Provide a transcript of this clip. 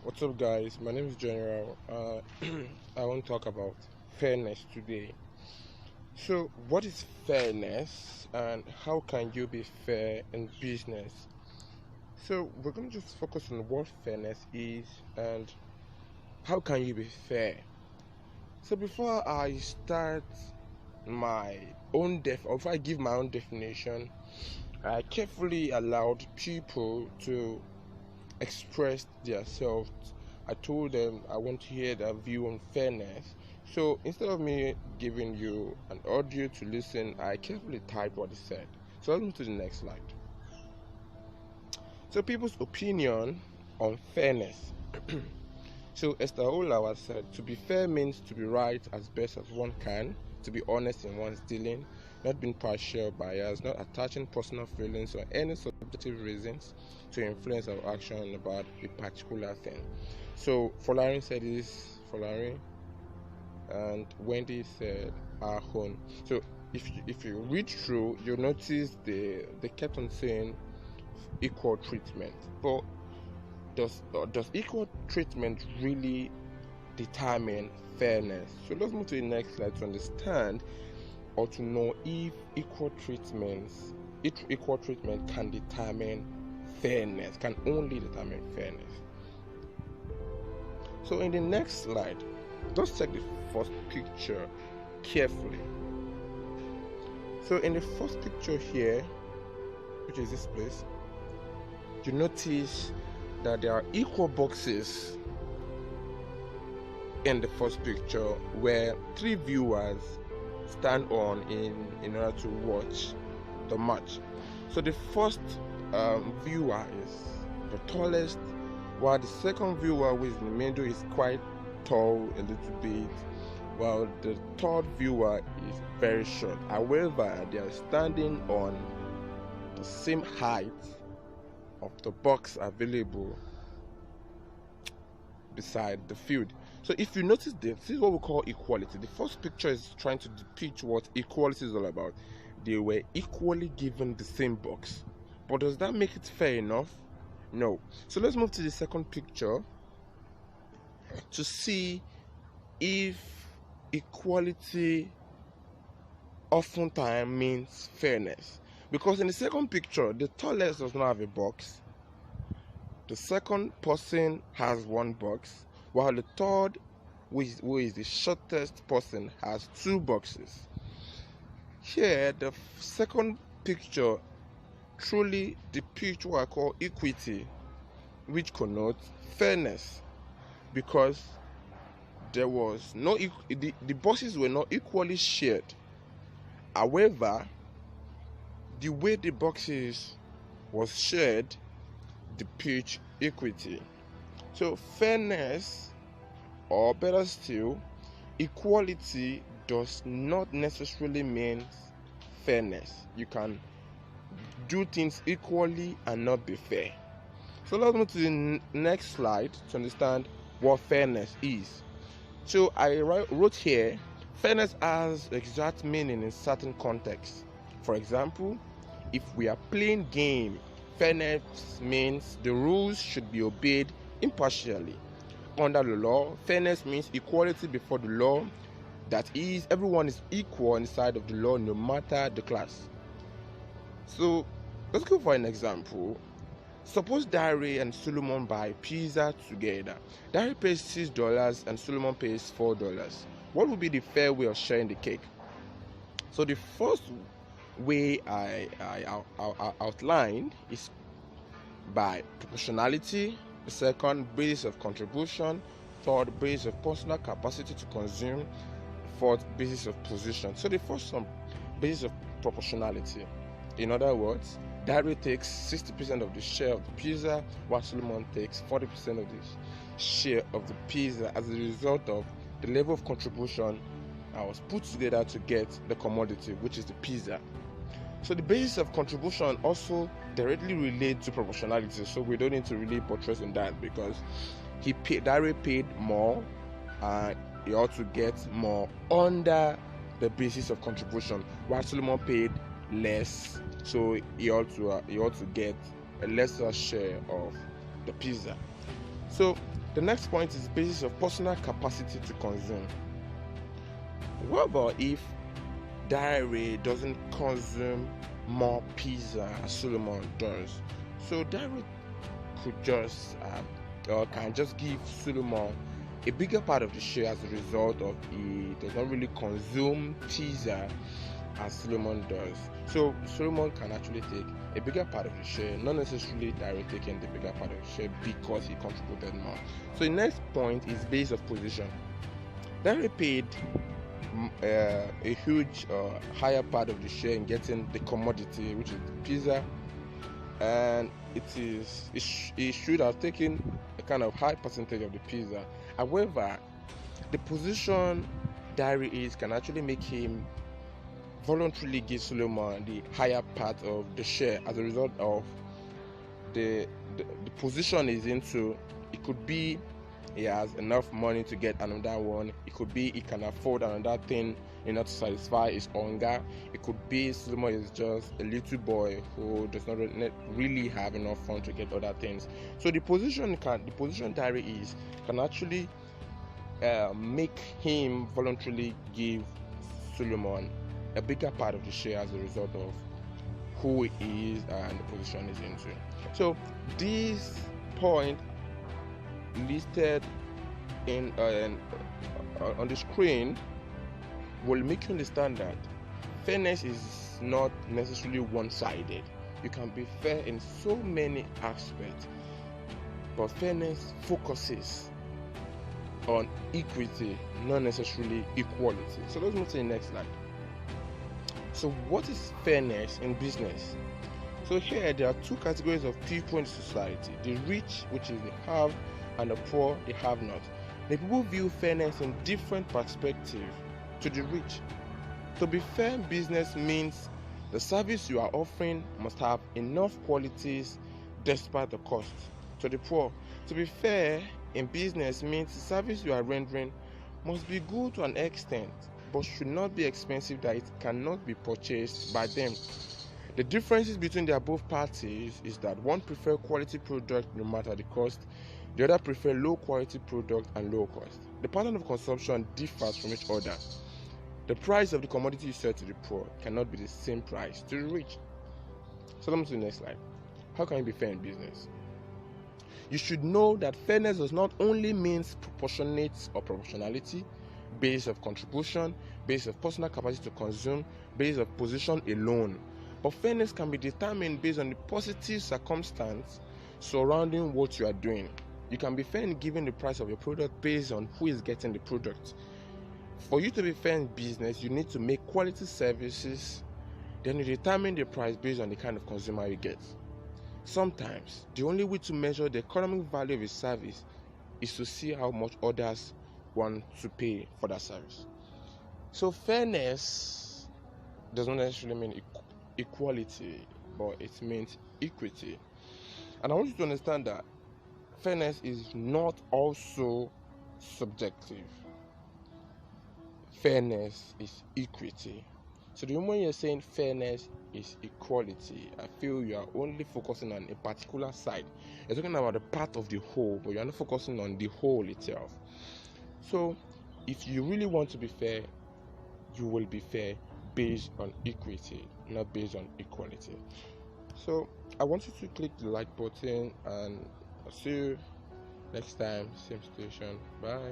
What's up, guys? My name is General. I want to talk about fairness today. So, what is fairness and how can you be fair in business? So, we're going to just focus on what fairness is and how can you be fair. So, before I start my or if I give my own definition, I carefully allowed people to expressed themselves. I told them I want to hear their view on fairness. So instead of me giving you an audio to listen, I carefully typed what he said. So let's move to the next slide. So people's opinion on fairness. So Esther Olawa said, to be fair means to be right as best as one can, to be honest in one's dealing, not being partial, biased, not attaching personal feelings or any subjective reasons to influence our action about a particular thing. So Folarin said this, Folarin, and Wendy said Ahon. So if you read through, you'll notice they kept on saying equal treatment. But does equal treatment really determine fairness? So let's move to the next slide to understand or to know if equal treatment can determine fairness, can only determine fairness. So in the next slide, let's check the first picture carefully. So in the first picture here, which is this place, you notice that there are equal boxes in the first picture where three viewers stand on in order to watch the match. So the first viewer is the tallest, while the second viewer, who is in the middle, is quite tall a little bit, while the third viewer is very short. However, they are standing on the same height of the box available beside the field. So if you notice this is what we call equality. The first picture is trying to depict what equality is all about. They were equally given the same box. But does that make it fair enough? No. So let's move to the second picture to see if equality oftentimes means fairness. Because in the second picture, the tallest does not have a box. The second person has one box, while the third, who is the shortest person, has two boxes. Here, the second picture truly depicts what I call equity, which connotes fairness, because there was the boxes were not equally shared. However, the way the boxes was shared depict equity. So fairness, or better still, equality does not necessarily mean fairness. You can do things equally and not be fair. So let's move to the next slide to understand what fairness is. So I wrote here, fairness has exact meaning in certain contexts. For example, if we are playing game, fairness means the rules should be obeyed impartially. Under the law, fairness means equality before the law. That is, everyone is equal on the side of the law, no matter the class. So let's go for an example. Suppose Dari and Solomon buy pizza together. Dari pays $6 and Solomon pays $4. What would be the fair way of sharing the cake? So the first way I outlined is by proportionality. The second, basis of contribution. Third, basis of personal capacity to consume. Fourth, basis of position. So the first one, basis of proportionality. In other words, Dari takes 60% of the share of the pizza, while Solomon takes 40% of the share of the pizza as a result of the level of contribution that was put together to get the commodity, which is the pizza. So the basis of contribution also directly relates to proportionality, so we don't need to really buttress on that, because Dari paid more and he ought to get more under the basis of contribution, while Solomon paid less, so he ought to get a lesser share of the pizza. So The next point is basis of personal capacity to consume. What about if Diary doesn't consume more pizza as Solomon does? So Diary could just or can just give Solomon a bigger part of the share as a result of he does not really consume pizza as Solomon does. So Solomon can actually take a bigger part of the share, not necessarily Diary taking the bigger part of the share because he contributed more. So the next point is base of position. Diary paid a huge higher part of the share in getting the commodity, which is pizza, and it should have taken a kind of high percentage of the pizza. However, the position Diary is can actually make him voluntarily give Solomon the higher part of the share as a result of the position he's into. It could be he has enough money to get another one. It could be he can afford another thing in order to satisfy his hunger. It could be Solomon is just a little boy who does not really have enough fun to get other things. So the position Diary is can actually make him voluntarily give Solomon a bigger part of the share as a result of who he is and the position he's into. So this point listed in on the screen will make you understand that fairness is not necessarily one-sided. You can be fair in so many aspects, but fairness focuses on equity, not necessarily equality. So let's move to the next slide. So what is fairness in business? So here there are two categories of people in society: the rich, which is the have, and the poor, the have not. The people view fairness in different perspectives. To the rich, to be fair in business means the service you are offering must have enough qualities despite the cost. To the poor, to be fair in business means the service you are rendering must be good to an extent, but should not be expensive that it cannot be purchased by them. The differences between the above parties is that one prefers quality product no matter the cost, the other prefers low quality product and low cost. The pattern of consumption differs from each other. The price of the commodity you sell to the poor cannot be the same price to the rich. So let's move to the next slide. How can you be fair in business? You should know that fairness does not only mean proportionate or proportionality, base of contribution, base of personal capacity to consume, base of position alone. But fairness can be determined based on the positive circumstance surrounding what you are doing. You can be fair in giving the price of your product based on who is getting the product. For you to be fair in business, you need to make quality services, then you determine the price based on the kind of consumer you get. Sometimes, the only way to measure the economic value of a service is to see how much others want to pay for that service. So fairness does not necessarily mean equality, but it means equity. And I want you to understand that fairness is not also subjective. Fairness is equity. So the moment you're saying fairness is equality, I feel you are only focusing on a particular side. You're talking about a part of the whole, but you're not focusing on the whole itself. So if you really want to be fair, you will be fair based on equity, not based on equality. So I want you to click the like button, and I'll see you next time, same station. Bye.